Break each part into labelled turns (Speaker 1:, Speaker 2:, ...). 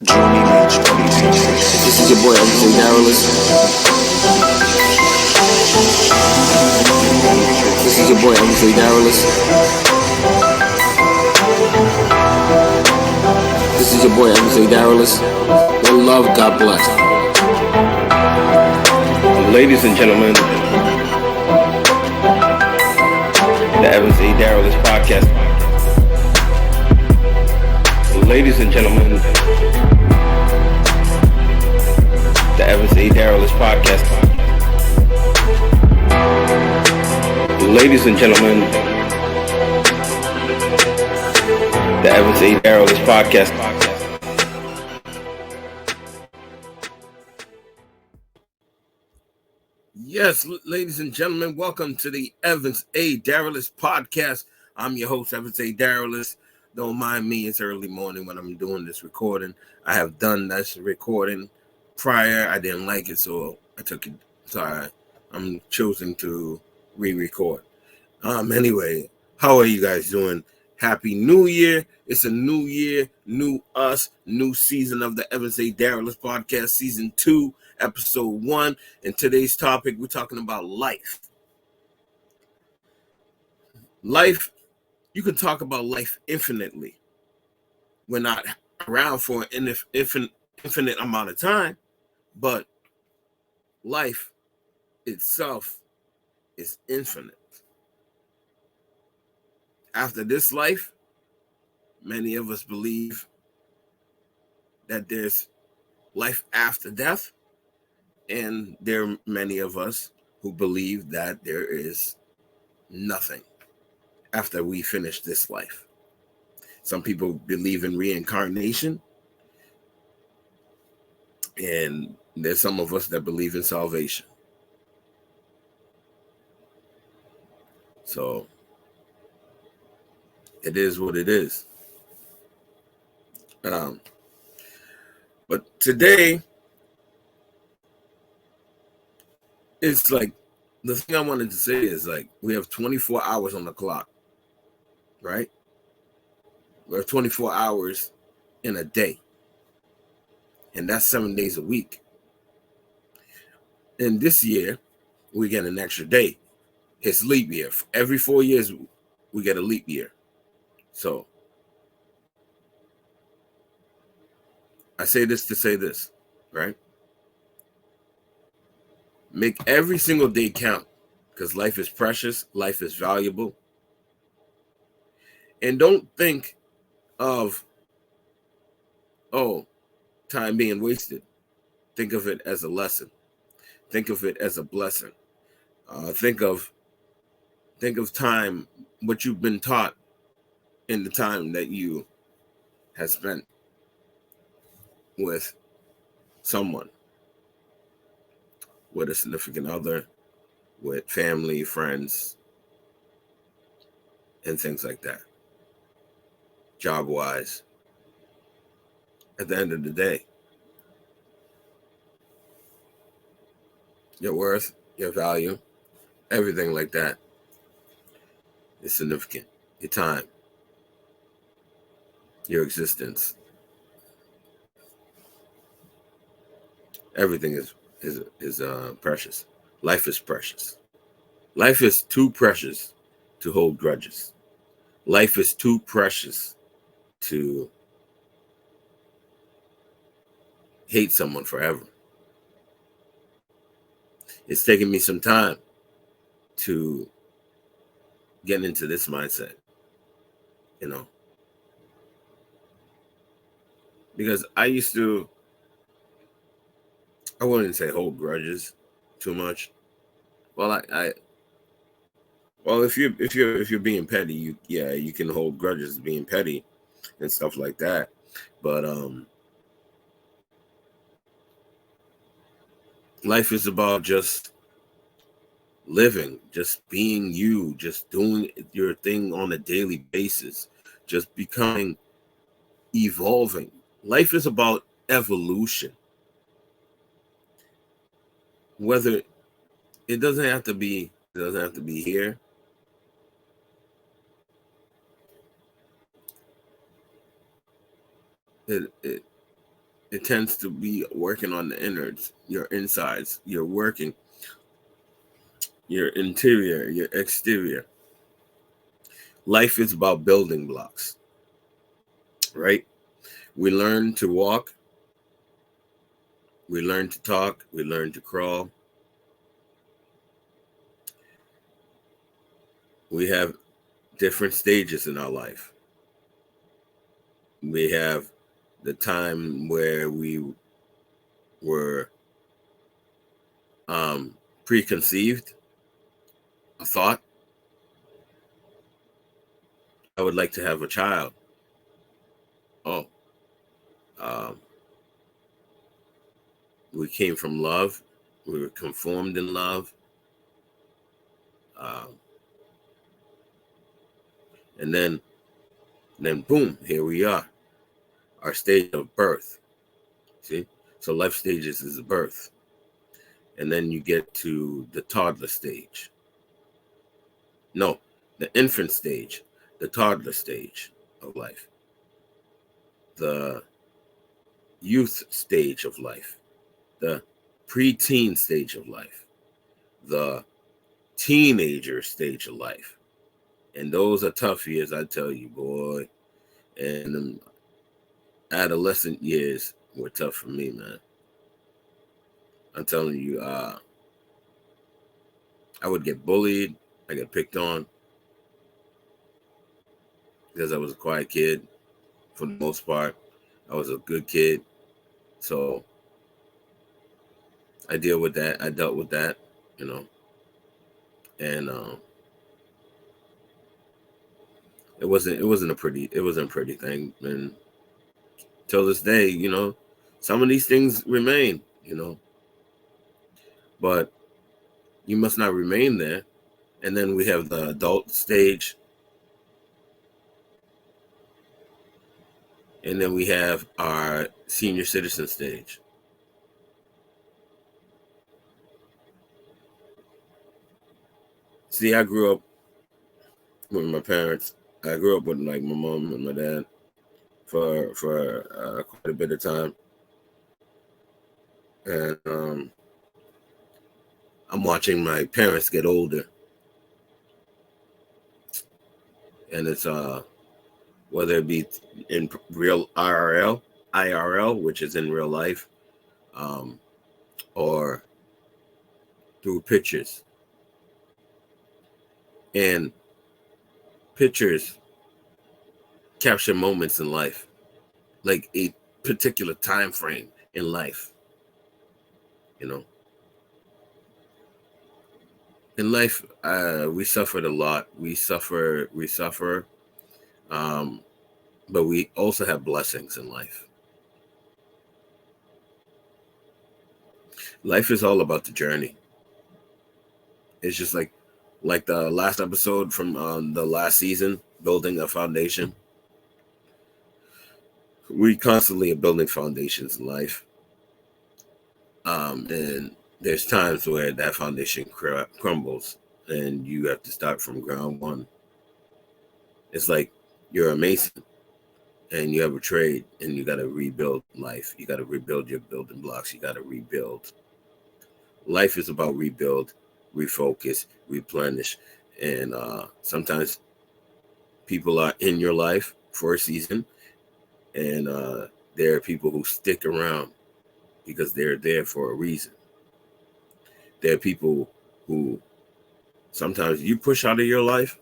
Speaker 1: Journey reached 2026.
Speaker 2: This is your boy, Darilus. This is your boy, Darilus. This is your boy, Darilus. One love, God bless.
Speaker 3: Ladies and gentlemen, the Yvens A. Darilus podcast. Ladies and gentlemen, the Yvens A. Darilus podcast. Ladies and gentlemen, the Yvens A. Darilus podcast.
Speaker 4: Yes, ladies and gentlemen, welcome to the Yvens A. Darilus podcast. I'm your host, Yvens A. Darilus. Don't mind me, it's early morning when I'm doing this recording. I have done this recording prior. I didn't like it, so I took it. Sorry, I'm choosing to re-record. Anyway, how are you guys doing? Happy New Year. It's a new year, new us, new season of the Yvens A. Darilus podcast, season 2, episode 1. And today's topic, we're talking about life. Life, you can talk about life infinitely. We're not around for an infinite amount of time, but life itself is infinite. After this life, many of us believe that there's life after death, and there are many of us who believe that there is nothing after we finish this life. Some people believe in reincarnation, and there's some of us that believe in salvation. So it is what it is. But today, it's like, the thing I wanted to say is, like, we have 24 hours on the clock, right? We have 24 hours in a day, and that's 7 days a week. And this year, we get an extra day. It's leap year. Every 4 years, we get a leap year. So I say this to say this, right? Make every single day count, because life is precious, life is valuable. And don't think of, time being wasted. Think of it as a lesson. Think of it as a blessing. Think of time, what you've been taught in the time that you have spent with someone, with a significant other, with family, friends, and things like that. Job-wise, at the end of the day, your worth, your value, everything like that is significant. Your time, your existence, everything is precious. Life is precious. Life is too precious to hold grudges. Life is too precious to hate someone forever. It's taken me some time to get into this mindset, because I wouldn't say hold grudges too much. Well, if you're being petty, you can hold grudges being petty and stuff like that. But life is about just living, just being you, just doing your thing on a daily basis, just becoming, evolving. Life is about evolution. Whether it doesn't have to be here. it tends to be working on the innards, your insides. You're working your interior, your exterior. Life is about building blocks, right? We learn to walk, we learn to talk, we learn to crawl. We have different stages in our life. We have the time where we were preconceived, a thought, I would like to have a child. Oh, um, we came from love. We were conformed in love. Um, and then boom, here we are, our stage of birth. See? So life stages is birth. And then you get to the toddler stage. No, the infant stage, the toddler stage of life, the youth stage of life, the preteen stage of life, the teenager stage of life. And those are tough years, I tell you, boy. And adolescent years were tough for me, man. I'm telling you, I would get bullied. I get picked on because I was a quiet kid for the most part. I was a good kid. So I deal with that. I dealt with that, you know. And it wasn't a pretty thing. And till this day, you know, some of these things remain, you know. But you must not remain there. And then we have the adult stage. And then we have our senior citizen stage. See, I grew up with my parents. I grew up with like my mom and my dad for quite a bit of time. And I'm watching my parents get older. And it's whether it be in real IRL, which is in real life, or through pictures. And pictures capture moments in life, like a particular time frame in life, you know. In life, we suffered a lot. We suffer, but we also have blessings in life. Life is all about the journey. It's just like the last episode from the last season, building a foundation. We constantly are building foundations in life. And there's times where that foundation crumbles and you have to start from ground one. It's like you're a mason and you have a trade and you got to rebuild life. You got to rebuild your building blocks. You got to rebuild. Life is about rebuild, refocus, replenish. And sometimes people are in your life for a season, and there are people who stick around because they're there for a reason. There are people who sometimes you push out of your life,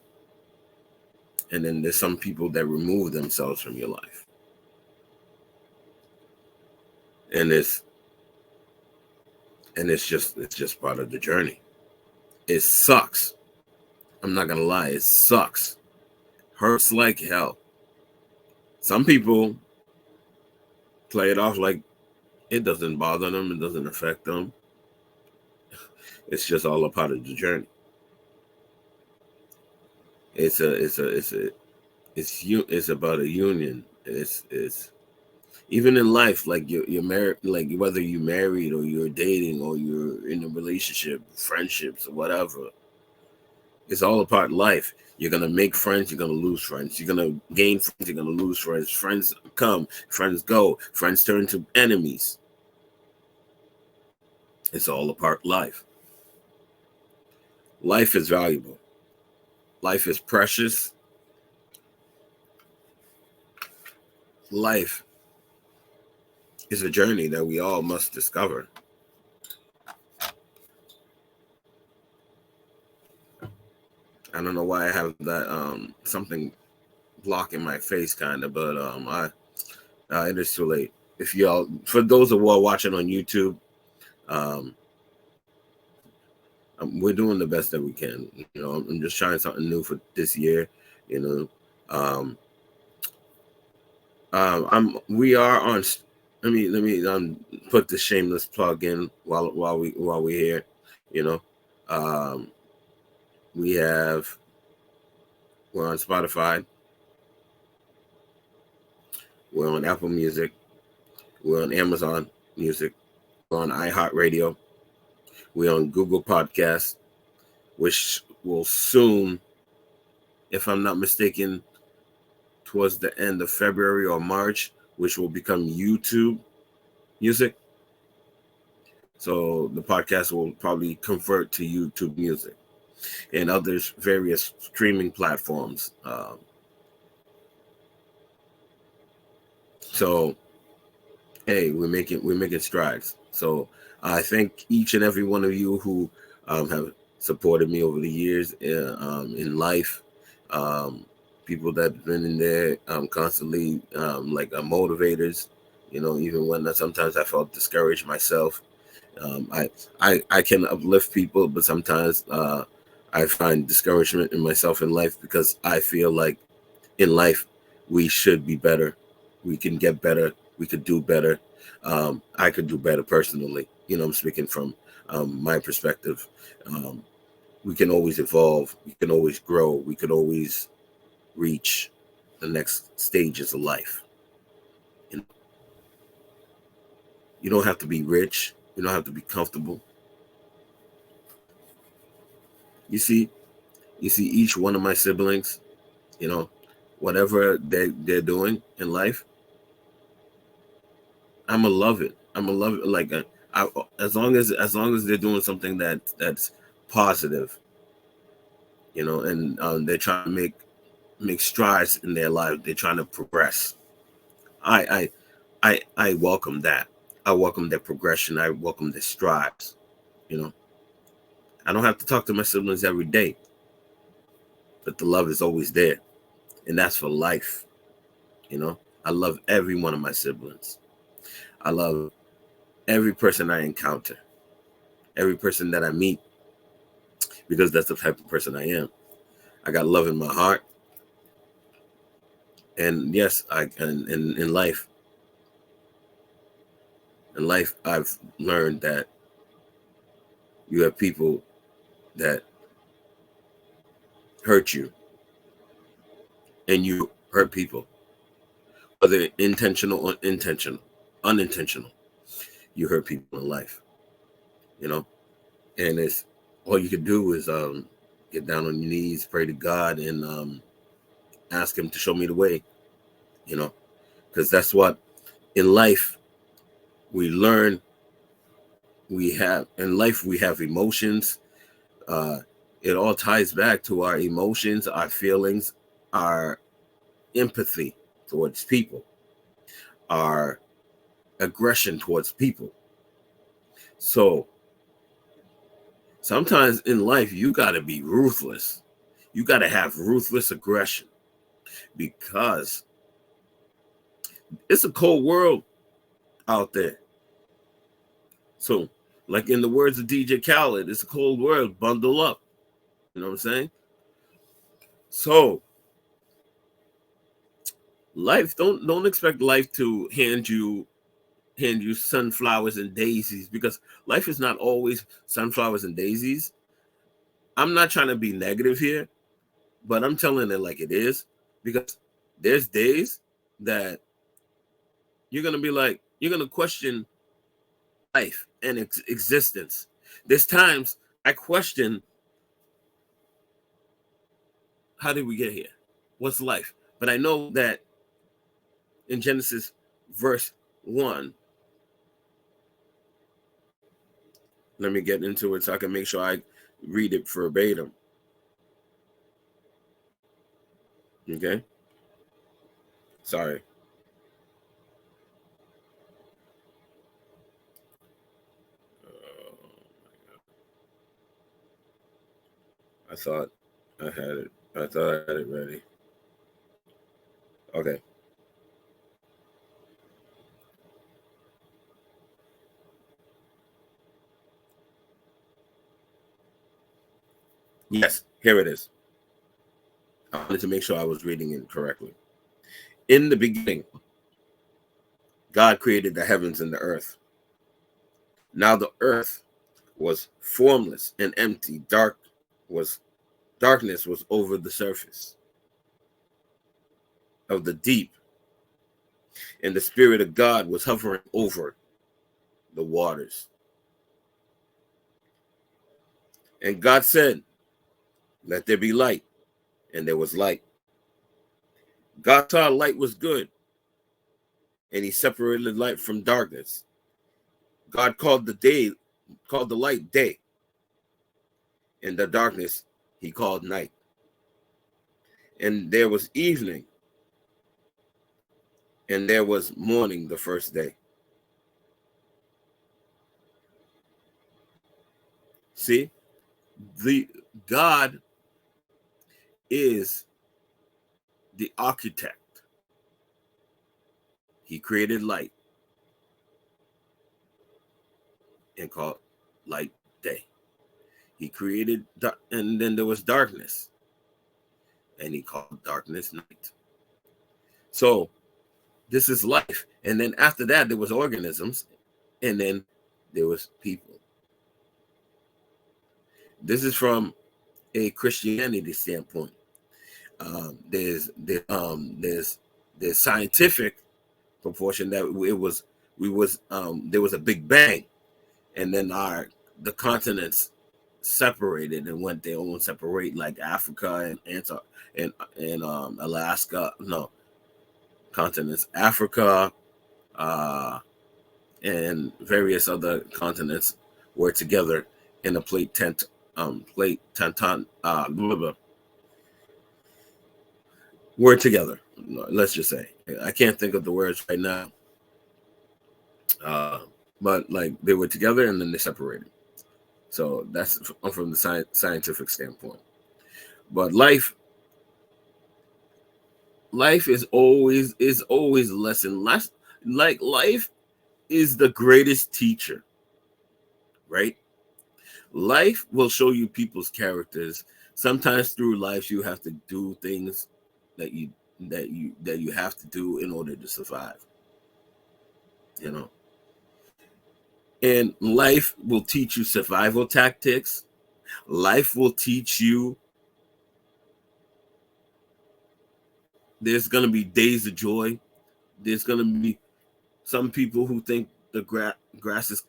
Speaker 4: and then there's some people that remove themselves from your life. And it's just part of the journey. It sucks. I'm not gonna lie, it sucks. Hurts like hell. Some people play it off like it doesn't bother them, it doesn't affect them. It's just all a part of the journey. It's about a union. It's even in life, like you're married, like whether you're married or you're dating or you're in a relationship, friendships or whatever. It's all a part of life. You're going to make friends, you're going to lose friends. You're going to gain friends, you're going to lose friends. Friends come, friends go. Friends turn to enemies. It's all a part of life. Life is valuable. Life is precious. Life is a journey that we all must discover. I don't know why I have that something blocking my face kind of, but it is too late. If y'all, for those who are watching on YouTube, we're doing the best that we can. You know, I'm just trying something new for this year. You know, we are on. Let me put the shameless plug in while we're here. You know, we're on Spotify, we're on Apple Music, we're on Amazon Music, we're on iHeartRadio, we're on Google Podcasts, which will soon, if I'm not mistaken, towards the end of February or March, which will become YouTube Music. So the podcast will probably convert to YouTube Music and others various streaming platforms. So hey, we're making strides. So I thank each and every one of you who have supported me over the years in life. People that have been in there constantly, like motivators. You know, even when sometimes I felt discouraged myself. I can uplift people, but sometimes I find discouragement in myself in life because I feel like in life we should be better. We can get better. We could do better. I could do better personally. You know, I'm speaking from my perspective. We can always evolve. We can always grow. We could always reach the next stages of life. You don't have to be rich. You don't have to be comfortable. You see each one of my siblings, you know, whatever they're doing in life, I'm gonna love it. I'm gonna love it. Like as long as they're doing something that's positive, you know, and they're trying to make strides in their life. They're trying to progress. I welcome that. I welcome their progression. I welcome their strides. You know, I don't have to talk to my siblings every day, but the love is always there, and that's for life. You know, I love every one of my siblings. I love every person I encounter, every person that I meet, because that's the type of person I am. I got love in my heart, and yes, in life, I've learned that you have people that hurt you, and you hurt people, whether intentional or unintentional. You hurt people in life, you know, and it's all you can do is get down on your knees, pray to God, and ask Him to show me the way, you know, because that's what in life we learn. We have emotions. It all ties back to our emotions, our feelings, our empathy towards people, our aggression towards people. So sometimes in life, you got to be ruthless. You got to have ruthless aggression because it's a cold world out there. So, like in the words of DJ Khaled, it's a cold world. Bundle up. You know what I'm saying? So, life don't expect life to hand you sunflowers and daisies, because life is not always sunflowers and daisies. I'm not trying to be negative here, but I'm telling it like it is, because there's days that you're gonna question life and existence. There's times I question How did we get here? What's life? But I know that in Genesis verse 1, let me get into it so I can make sure I read it verbatim. Okay? Sorry. I thought I had it. I thought I had it ready. Okay. Yes, here it is. I wanted to make sure I was reading it correctly. In the beginning, God created the heavens and the earth. Now the earth was formless and empty. Darkness was over the surface of the deep, and the Spirit of God was hovering over the waters. And God said, "Let there be light," and there was light. God saw light was good, and he separated light from darkness. God called the light day, and the darkness he called night. And there was evening, and there was morning the first day. See, the God is the architect. He created light and called light day. He created, and then there was darkness, and he called darkness night. So this is life. And then after that, there was organisms, and then there was people. This is from a Christianity standpoint. There's scientific proportion that there was a big bang, and then the continents separated and went their own separate, like Africa and Alaska. No, continents, Africa, and various other continents were together in a plate tenton, blah, blah. Were together. Let's just say I can't think of the words right now, but like they were together and then they separated. So that's from the scientific standpoint. But life is always lesson. Like life is the greatest teacher, right? Life will show you people's characters. Sometimes through life you have to do things that you have to do in order to survive. You know. And life will teach you survival tactics. Life will teach you there's going to be days of joy. There's going to be some people who think the grass is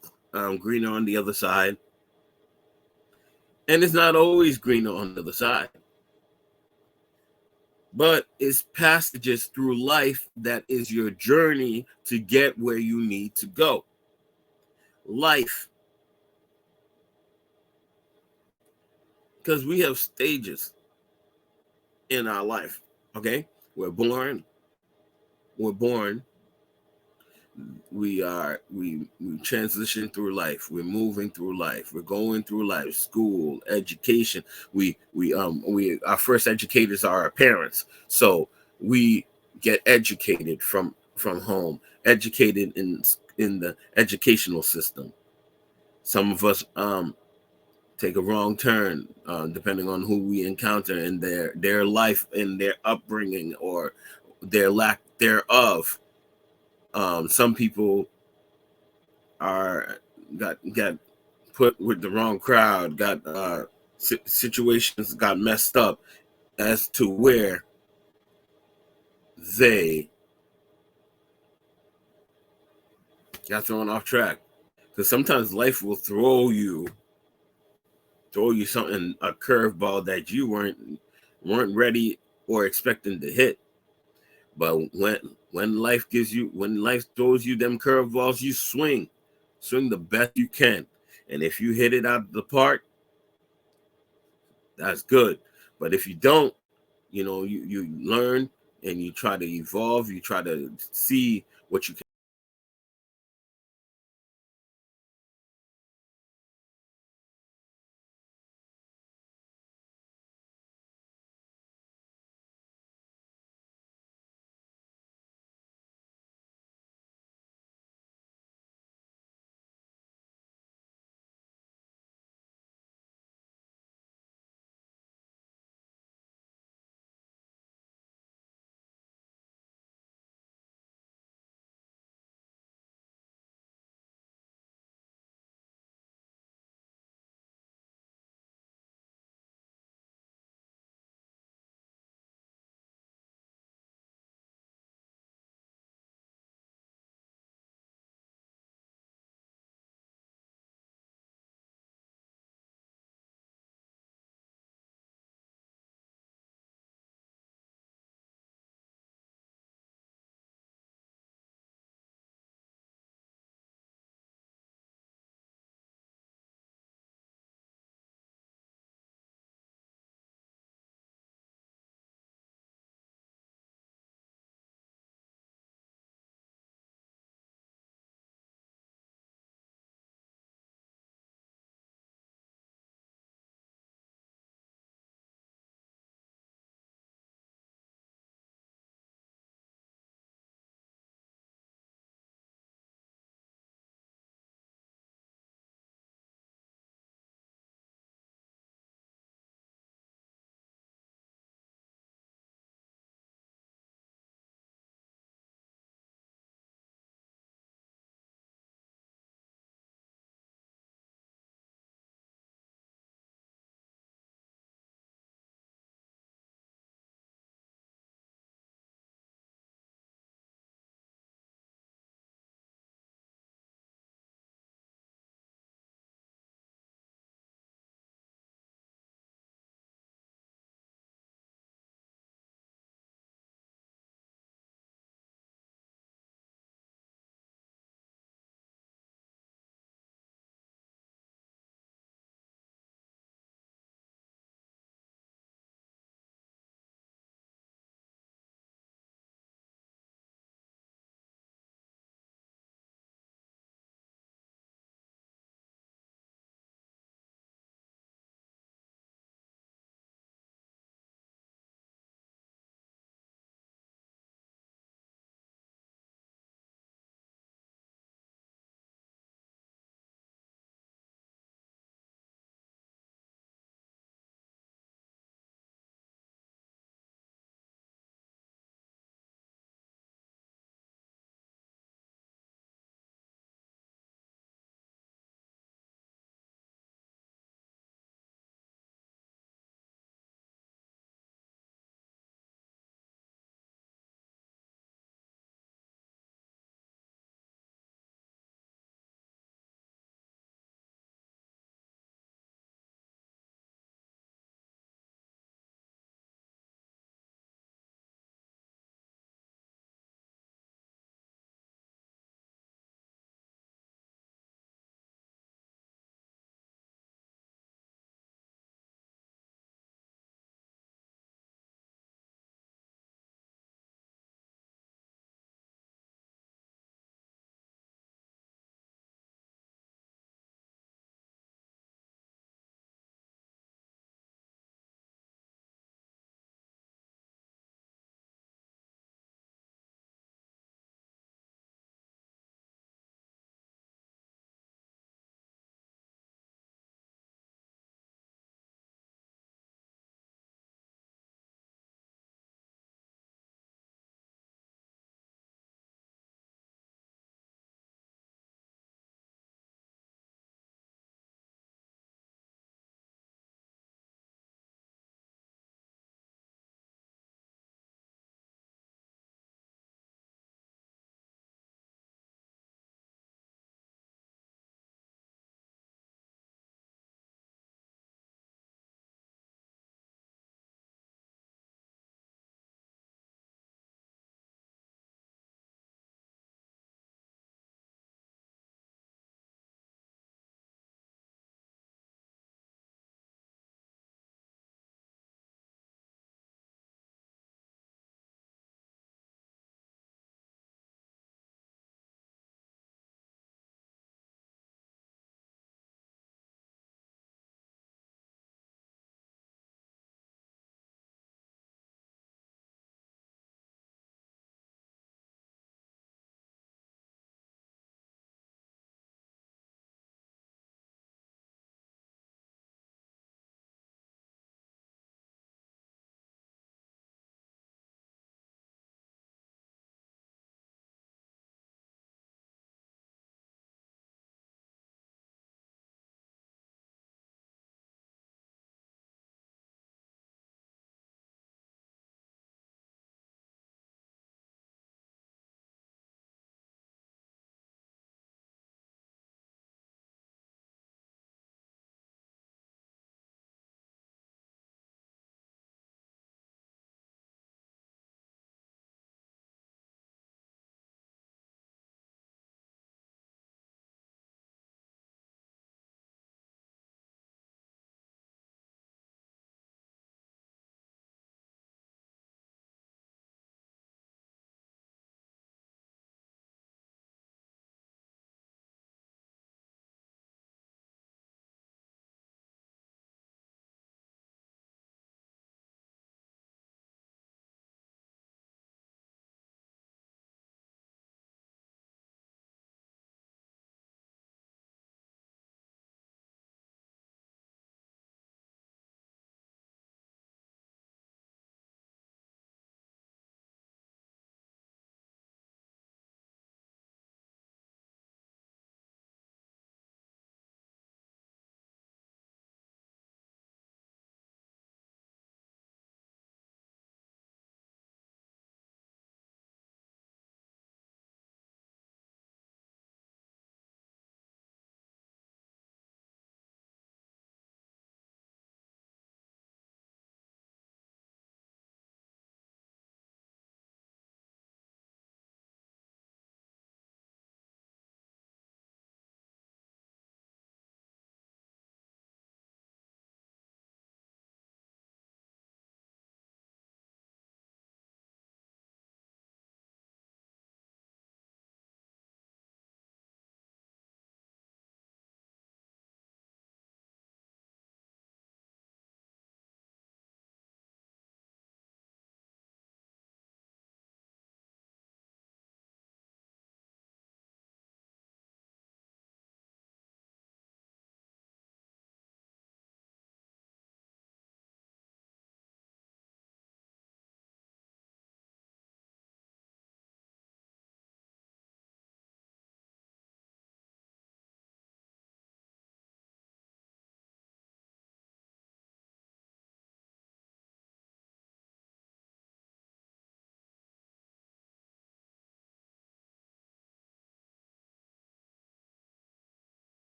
Speaker 4: greener on the other side. And it's not always greener on the other side. But it's passages through life that is your journey to get where you need to go. Life. Because we have stages in our life. Okay? We're born. We transition through life. We're moving through life. We're going through life. School, education. Our first educators are our parents. So we get educated from home, educated in the educational system. Some of us take a wrong turn, depending on who we encounter in their life, in their upbringing, or their lack thereof. Some people got put with the wrong crowd, got situations got messed up as to where they got thrown off track. Because sometimes life will throw you something, a curveball that you weren't weren't ready or expecting to hit. But when life throws you them curveballs, you swing the best you can. And if you hit it out of the park, that's good. But if you don't, you learn and you try to evolve, you try to see what you can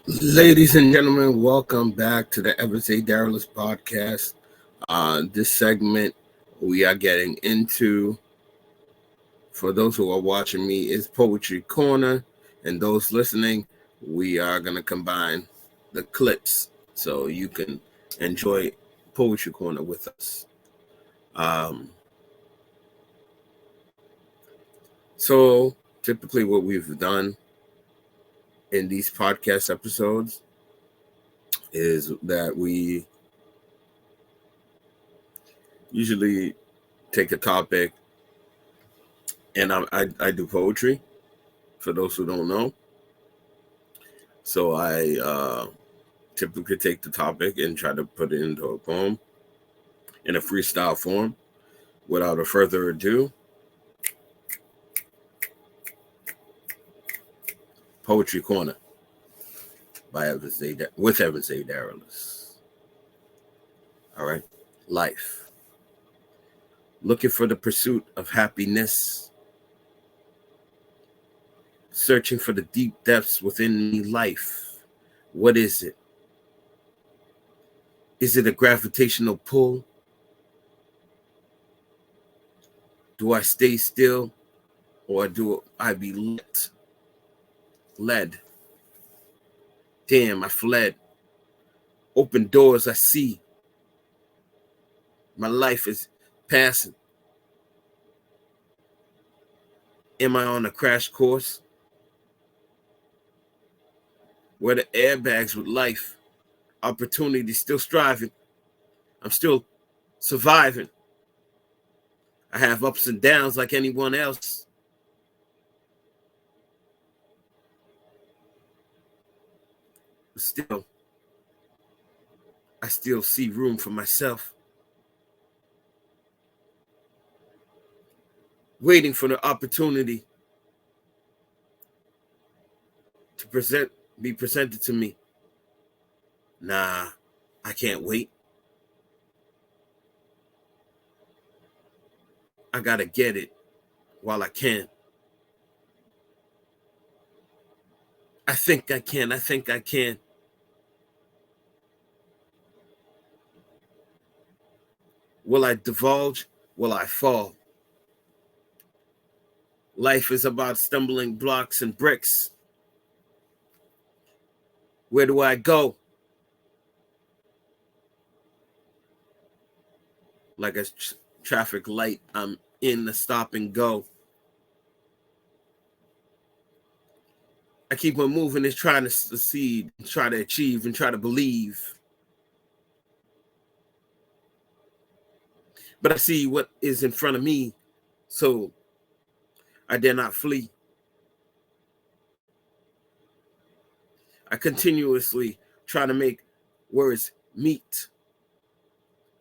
Speaker 4: Ladies and gentlemen, welcome back to the Yvens Darilus podcast. This segment we are getting into, for those who are watching me, is Poetry Corner, and those listening, we are going to combine the clips so you can enjoy Poetry Corner with us. So typically what we've done in these podcast episodes is that we usually take a topic, and I do poetry, for those who don't know. So I typically take the topic and try to put it into a poem in a freestyle form. Without a further ado, Poetry Corner by with Yvens Darilus. All right. Life. Looking for the pursuit of happiness. Searching for the deep depths within me. Life. What is it? Is it a gravitational pull? Do I stay still, or do I be led? Damn, I fled. Open doors I see. My life is passing. Am I on a crash course? Where the airbags with life? Opportunity, still striving. I'm still surviving. I have ups and downs like anyone else. But still, I still see room for myself. Waiting for the opportunity to be presented to me. Nah, I can't wait. I gotta get it while I can. I think I can. I think I can. Will I divulge? Will I fall? Life is about stumbling blocks and bricks. Where do I go? Like a traffic light, I'm in the stop and go. I keep on moving and trying to succeed, try to achieve, and try to believe. But I see what is in front of me, so I dare not flee. I continuously try to make words meet.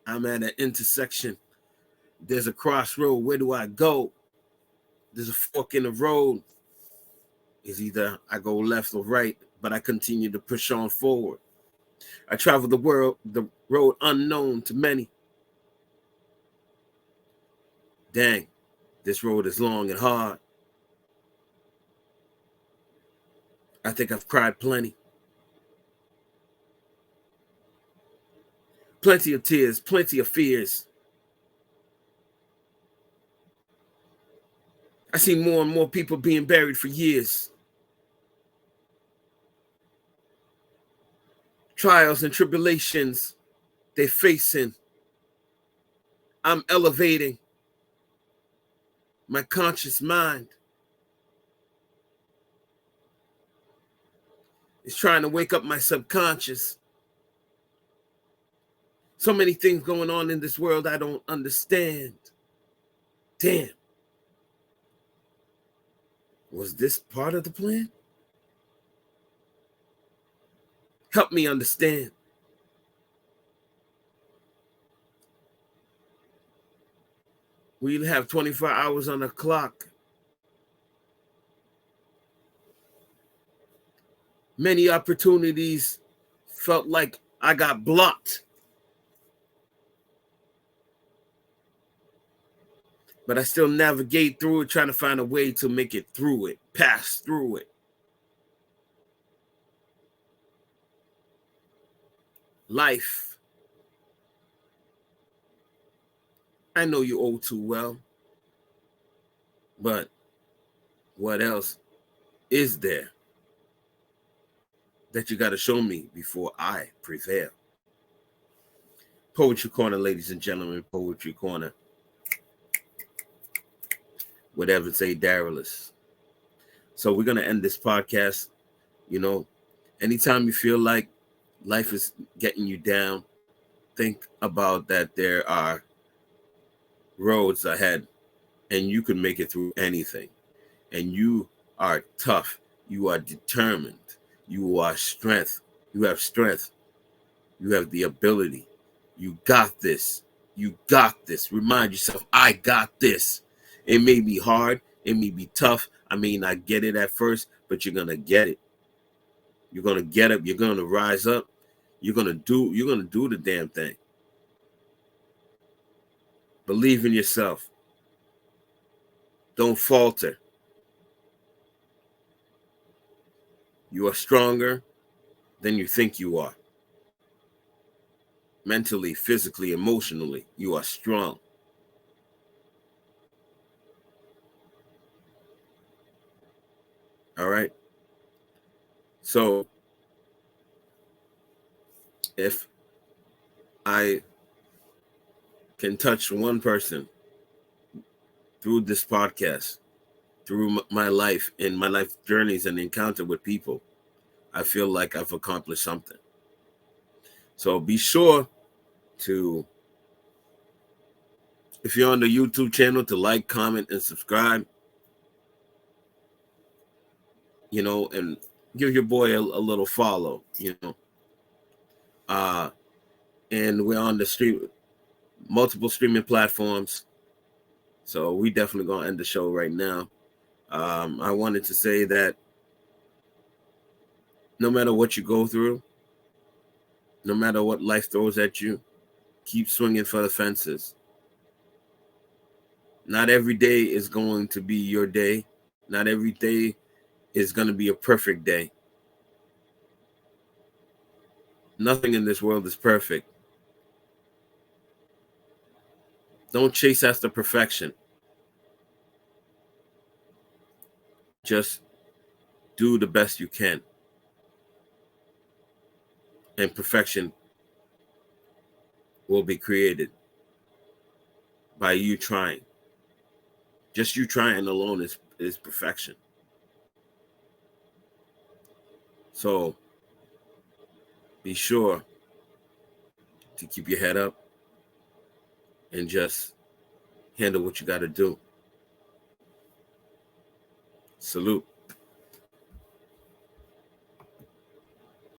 Speaker 4: I'm at an intersection. There's a crossroad. Where do I go? There's a fork in the road. It's either I go left or right, but I continue to push on forward. I travel the road unknown to many. Dang, this road is long and hard. I think I've cried plenty. Plenty of tears, plenty of fears. I see more and more people being buried for years. Trials and tribulations they're facing. I'm elevating my conscious mind. It's trying to wake up my subconscious. So many things going on in this world I don't understand. Damn. Was this part of the plan? Help me understand. We have 24 hours on the clock. Many opportunities felt like I got blocked. But I still navigate through it, trying to find a way to make it through it, pass through it. Life, I know you all too well, but what else is there that you got to show me before I prevail? Poetry Corner, ladies and gentlemen, Poetry Corner with Yvens Darilus. So we're going to end this podcast. Anytime you feel like life is getting you down, think about that there are roads ahead and you can make it through anything. And you are tough. You are determined. You are strength. You have strength. You have the ability. You got this. You got this. Remind yourself, I got this. It may be hard. It may be tough. I may not get it at first, but you're going to get it. You're going to get up. You're going to rise up. You're going to do the damn thing. Believe in yourself. Don't falter. You are stronger than you think you are. Mentally, physically, emotionally, you are strong. All right? So, if I can touch one person through this podcast, through my life and my life journeys and encounter with people, I feel like I've accomplished something. So be sure to, if you're on the YouTube channel, to like, comment, and subscribe, and give your boy a little follow, and we're on the multiple streaming platforms. So we definitely going to end the show right now. I wanted to say that no matter what you go through, no matter what life throws at you, keep swinging for the fences. Not every day is going to be your day. Not every day is going to be a perfect day. Nothing in this world is perfect. Don't chase after perfection. Just do the best you can. And perfection will be created by you trying. Just you trying alone is perfection. So be sure to keep your head up and just handle what you got to do. Salute.